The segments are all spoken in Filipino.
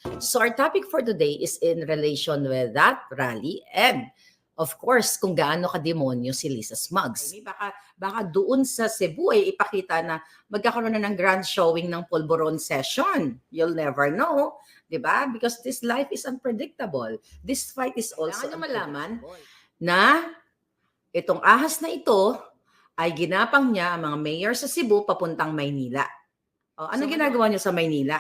So our topic for today is in relation with that rally and of course kung gaano kademonyo si Lisa Smugs. Baka doon sa Cebu ay ipakita na magkakaroon na ng grand showing ng Polvoron session. You'll never know, 'di ba? Because this life is unpredictable. This fight is also malaman na itong ahas na ito ay ginapang niya ang mga mayor sa Cebu papuntang Maynila. O, ano ginagawa niyo sa Maynila?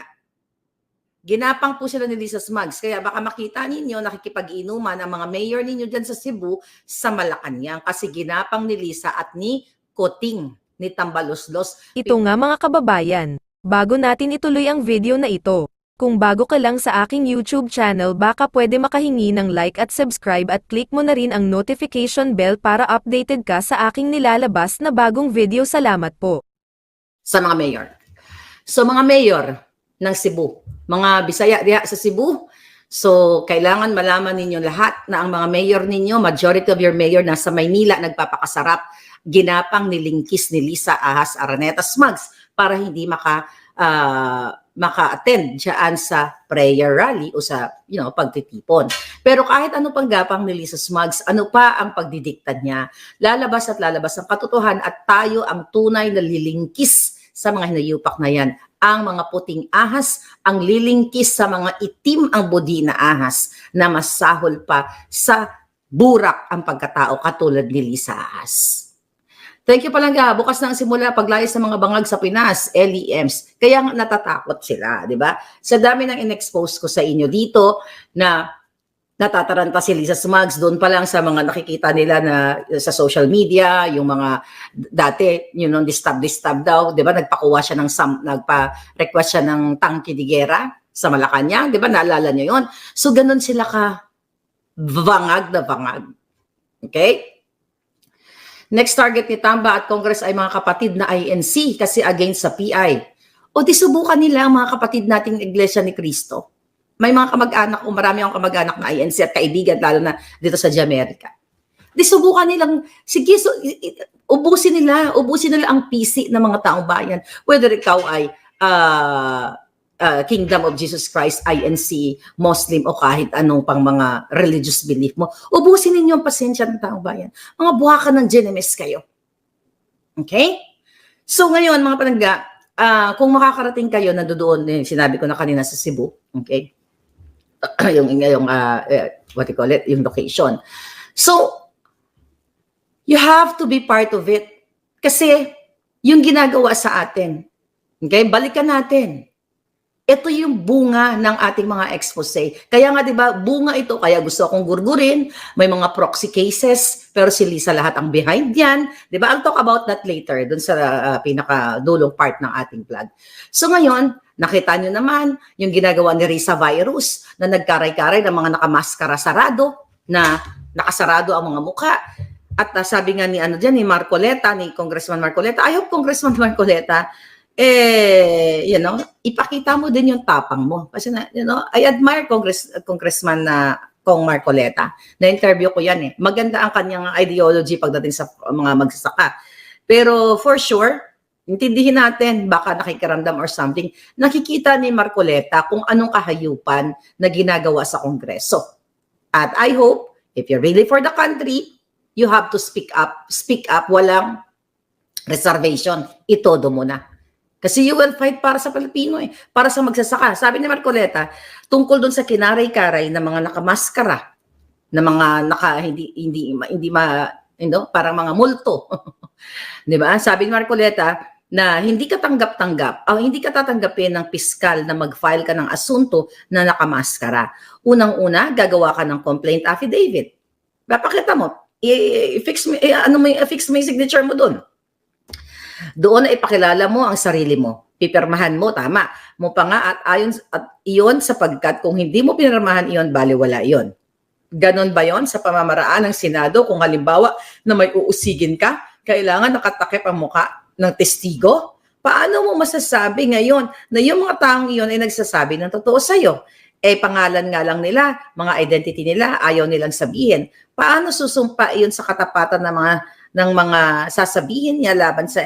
Ginapang po sila ni Lisa Smugs. Kaya baka makita ninyo, nakikipag-inuman ang mga mayor ninyo dyan sa Cebu sa Malacanang. Kasi ginapang ni Lisa at ni Koting, ni Tambaloslos. Ito nga mga kababayan, bago natin ituloy ang video na ito, kung bago ka lang sa aking YouTube channel baka pwede makahingi ng like at subscribe at click mo na rin ang notification bell para updated ka sa aking nilalabas na bagong video. Salamat po. Sa mga mayor. So mga mayor ng Cebu, mga Bisaya diha sa Cebu, so kailangan malaman ninyo lahat na ang mga mayor ninyo, majority of your mayor nasa Maynila, nagpapakasarap, ginapang nilingkis ni Lisa Ahas Araneta Smugs para hindi maka-attend dyan sa prayer rally o sa pagtitipon. Pero kahit ano pang gapang ni Lisa Smugs, ano pa ang pagdidikta niya, lalabas at lalabas ang katotohanan at tayo ang tunay na lilingkis sa mga hinayupak na yan. Ang mga puting ahas, ang lilingkis sa mga itim ang budi na ahas na masahol pa sa burak ang pagkatao katulad ni Lisa Ahas. Thank you palangga. Bukas na ang simula paglayas ng mga bangag sa Pinas, LEMs. Kaya natatakot sila, di ba? Sa dami ng in-expose ko sa inyo dito na natataranta si Lisa Smugs doon pa lang sa mga nakikita nila na sa social media, yung mga dati, distab daw, di ba? Nagpakuha siya nagpa-request siya ng tangke de guerra sa Malacanang, di ba? Naalala niyo yon. So, ganun sila ka bangag na bangag. Okay? Next target ni Tamba at Congress ay mga kapatid na INC kasi against sa PI. O di subukan nila ang mga kapatid nating Iglesia ni Cristo. May mga kamag-anak o marami akong kamag-anak na INC at kaibigan lalo na dito sa Jamaica. Di subukan nilang, sige, ubusin nila ang PC ng mga taong bayan. Whether ikaw ay Kingdom of Jesus Christ, INC, Muslim o kahit anong pang mga religious belief mo, ubusin ninyo ang pasensya ng taong bayan. Mga buwakan ng Genemes kayo. Okay? So ngayon mga palangga, kung makakarating kayo na doon, sinabi ko na kanina sa Cebu, okay? What you call it, yung location. So, you have to be part of it. Kasi, yung ginagawa sa atin, okay, balikan natin. Ito yung bunga ng ating mga expose. Kaya nga, di ba, bunga ito, kaya gusto akong gurgurin, may mga proxy cases, pero si Lisa lahat ang behind yan. Di ba? I'll talk about that later, dun sa pinakadulong part ng ating vlog. So ngayon, nakita nyo naman yung ginagawa ni Risa Virus na nagkaray-karay ng mga nakamaskara sarado, na nakasarado ang mga muka. At sabi nga ni ni Marcoleta, ni Congressman Marcoleta, I hope Congressman Marcoleta, ipakita mo din yung tapang mo. Kasi I admire Congressman Kong Marcoleta. Na-interview ko yan . Maganda ang kanyang ideology pagdating sa mga magsasaka. Pero for sure, intindihin natin, baka nakikiramdam or something, nakikita ni Marcoleta kung anong kahayupan na ginagawa sa Kongreso. At I hope, if you're really for the country, you have to speak up, walang reservation. Itodo mo na. Kasi you will fight para sa Pilipino para sa magsasaka. Sabi ni Marcoleta, tungkol doon sa kinaray-karay na mga nakamaskara, na mga parang mga multo. 'Di ba? Sabi ni Marcoleta na hindi ka hindi ka tatanggapin ng piskal na mag-file ka ng asunto na nakamaskara. Unang-una, gagawa ka ng complaint affidavit. Papakita mo, i-fix mo yung signature mo doon. Doon na ipakilala mo ang sarili mo. Pipirmahan mo, tama. Mo pa nga at iyon sapagkat kung hindi mo pinirmahan iyon, baliwala iyon. Ganon ba yon sa pamamaraan ng Senado kung halimbawa na may uusigin ka, kailangan nakatakip ang muka ng testigo? Paano mo masasabi ngayon na yung mga taong iyon ay nagsasabi ng totoo sa'yo? Pangalan nga lang nila, mga identity nila, ayaw nilang sabihin. Paano susumpa iyon sa katapatan ng mga sasabihin niya laban sa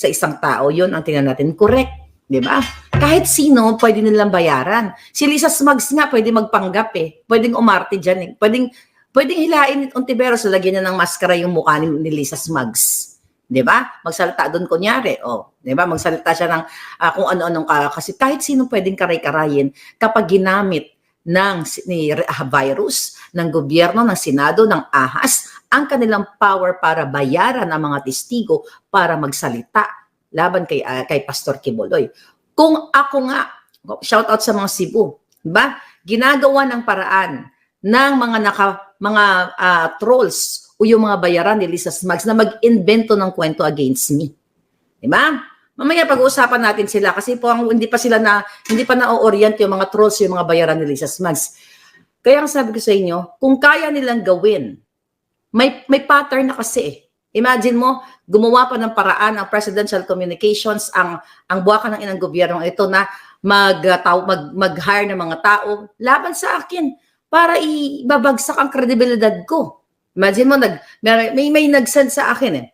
isang tao? Yun ang tingnan natin. Correct. 'Di ba? Kahit sino, pwede nilang bayaran. Si Lisa Smugs nga, pwede magpanggap eh. Pwedeng umarte dyan eh. Pwedeng hilain Ontiveros, lagyan niya ng maskara yung mukha ni Lisa Smugs. 'Di ba? Magsalita doon kunyari. 'Di ba? Magsalita siya ng kung ano-anong kasi kahit sino pwedeng karay-karayin kapag ginamit ni virus, ng gobyerno, ng Senado, ng ahas, ang kanilang power para bayaran ang mga testigo para magsalita laban kay Pastor Kibuloy. Kung ako nga, shout out sa mga Cebu, 'di ba? Ginagawa ng paraan ng mga trolls o yung mga bayaran ni Lisa Smugs na mag-invento ng kwento against me. 'Di ba? Mamaya pag-uusapan natin sila kasi po hindi pa na-orient yung mga trolls, yung mga bayaran ni Lisa Smugs. Kaya ang sabi ko sa inyo, kung kaya nilang gawin, may pattern na kasi eh. Imagine mo, gumawa pa ng paraan ang presidential communications, ang buwakan ng inang gobyerno ito na mag-hire ng mga tao laban sa akin para ibabagsak ang kredibilidad ko. Imagine mo, may nag-send sa akin eh,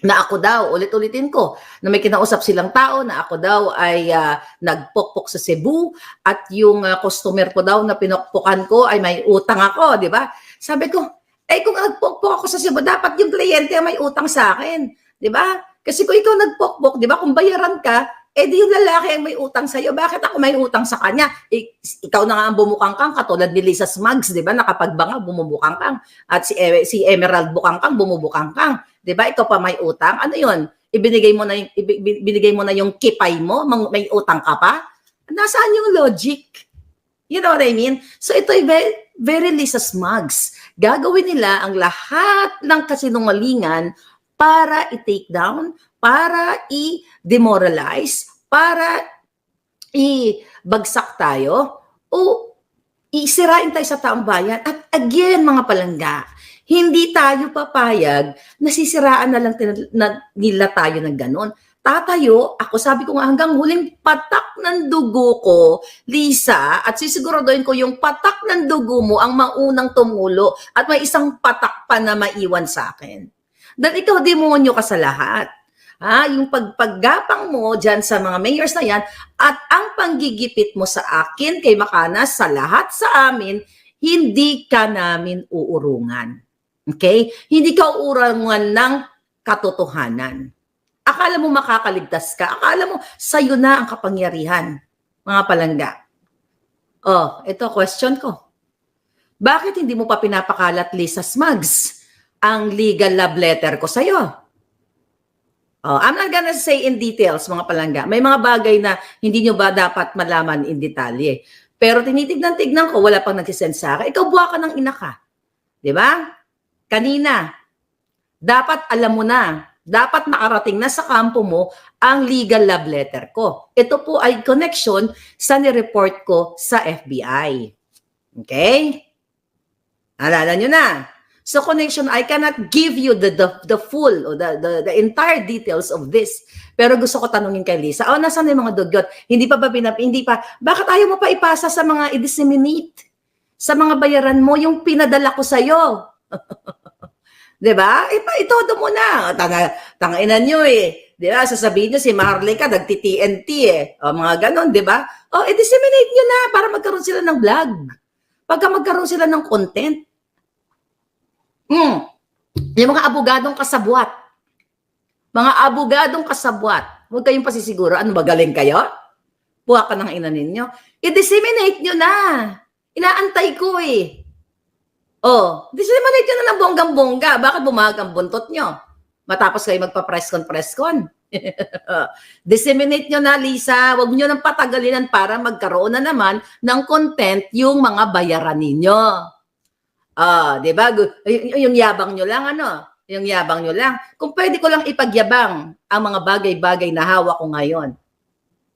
na ako daw, ulit-ulitin ko, na may kinausap silang tao na ako daw ay nagpokpok sa Cebu at yung customer ko daw na pinokpokan ko ay may utang ako, di ba? Sabi ko, kung nagpokpok ako sa Cebu, dapat yung kliyente may utang sa akin, di ba? Kasi kung ikaw nagpokpok, di ba, kung bayaran ka, di yung lalaki ang may utang sa'yo, bakit ako may utang sa kanya? Ikaw na nga ang bumukangkang, katulad ni Lisa Smugs, di ba, nakapagbanga, bumubukangkang. At si Emerald Bukangkang, bumubukangkang. Di ba, ikaw pa may utang? Ano yun? Ibinigay mo na yung kipay mo, may utang ka pa? Nasaan yung logic? You know what I mean? So ito ay very Lisa Smugs. Gagawin nila ang lahat ng kasinungalingan para i-take down, para i-demoralize, para i-bagsak tayo, o isirain tayo sa taong bayan. At again, mga palangga, hindi tayo papayag, nasisiraan na lang nila tayo ng ganon. Tatayo, ako sabi ko nga hanggang huling patak ng dugo ko, Lisa, at sisiguraduhin ko yung patak ng dugo mo ang maunang tumulo at may isang patak pa na maiwan sa akin. Dahil ikaw, demonyo ka sa lahat. Yung paggapang mo dyan sa mga mayors na yan at ang panggigipit mo sa akin kay Makanas, sa lahat sa amin, hindi ka namin uurungan. Okay? Hindi ka uurungan ng katotohanan. Akala mo makakaligtas ka. Akala mo sa'yo na ang kapangyarihan, mga palangga. Ito question ko. Bakit hindi mo pa pinapakalat, Lisa Smugs, ang legal love letter ko sa'yo? I'm not gonna say in details, mga palangga. May mga bagay na hindi nyo ba dapat malaman in detalye. Pero tinitignan-tignan ko, wala pang nagsisend sa akin. Ikaw, buha ka ng ina ka. Diba? Kanina, dapat alam mo na, dapat nakarating na sa kampo mo ang legal love letter ko. Ito po ay connection sa nireport ko sa FBI. Okay? Alala nyo na. So connection, I cannot give you the full or the entire details of this. Pero gusto ko tanungin kay Lisa, nasaan yung mga dugyot? Hindi pa, bakit ayaw mo pa ipasa sa mga i-disseminate? Sa mga bayaran mo, yung pinadala ko sa'yo. Diba? Itodo mo na. Tanginan nyo eh. Diba? Sasabihin nyo si Maharlika, nagti-TNT eh. Mga ganon, diba? I-disseminate nyo na para magkaroon sila ng vlog. Pagka magkaroon sila ng content. Yung mga abogadong kasabwat. Mga abogadong kasabwat. Huwag kayong pasisiguro. Ano ba, galing kayo? Buha ka ng ina ninyo. I-disseminate nyo na. Inaantay ko eh. Disseminate nyo na ng bonggang-bongga. Bakit bumahag ang buntot nyo? Matapos kayo magpa-press con. Disseminate nyo na, Lisa. Huwag nyo nang patagalinan para magkaroon na naman ng content yung mga bayaran ninyo. Diba? Yung yabang nyo lang, Yung yabang nyo lang. Kung pwede ko lang ipagyabang ang mga bagay-bagay na hawak ko ngayon.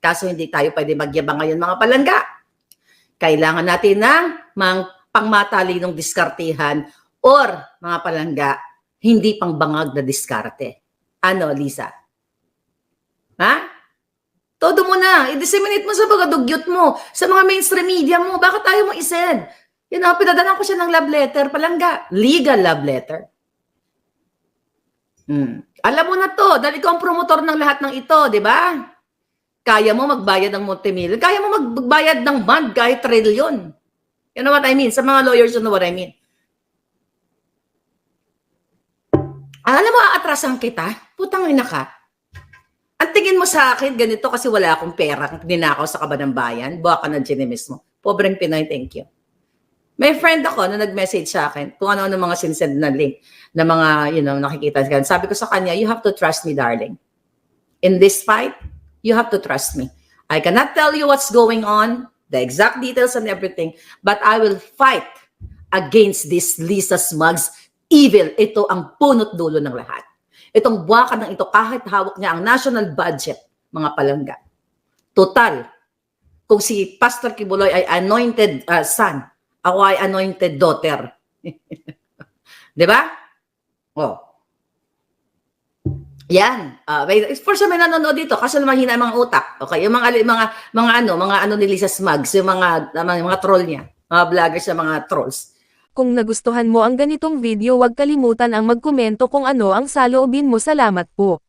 Kaso hindi tayo pwede magyabang ngayon, mga palangga. Kailangan natin ng pangmatalinong diskartehan or mga palangga, hindi pang bangag na diskarte. Ano, Lisa? Todo mo na. I-disseminate mo sa mga dugyot mo, sa mga mainstream media mo. Bakit tayo mo isend? Pinadalan ko siya ng love letter, palangga. Legal love letter. Alam mo na to, dahil ikaw ang promotor ng lahat ng ito, di ba? Kaya mo magbayad ng multimillion. Kaya mo magbayad ng bond kahit trillion. You know what I mean? Sa mga lawyers, you know what I mean? Alam mo, aatrasan kita. Putang ina ka. Ang tingin mo sa akin, ganito kasi wala akong pera. Ninakaw sa kaba ng bayan. Buha ka ng ginimis mo. Pobreng Pinoy, thank you. May friend ako na nag-message sa akin kung ano-ano mga sinsend na link na mga, nakikita. Sabi ko sa kanya, you have to trust me, darling. In this fight, you have to trust me. I cannot tell you what's going on, the exact details and everything, but I will fight against this Lisa Smugs evil. Ito ang punot dulo ng lahat. Itong buwakan ng ito, kahit hawak niya ang national budget, mga palangga. Total, kung si Pastor Kibuloy ay anointed son, ako ay anointed daughter. Di ba? Oh. Yan. For sure may nanonood dito kasi mahina ang mga utak. Okay, yung mga ano ni Lisa Smugs, yung mga troll niya, mga vloggers sa mga trolls. Kung nagustuhan mo ang ganitong video, huwag kalimutan ang magkomento kung ano ang saloobin mo. Salamat po.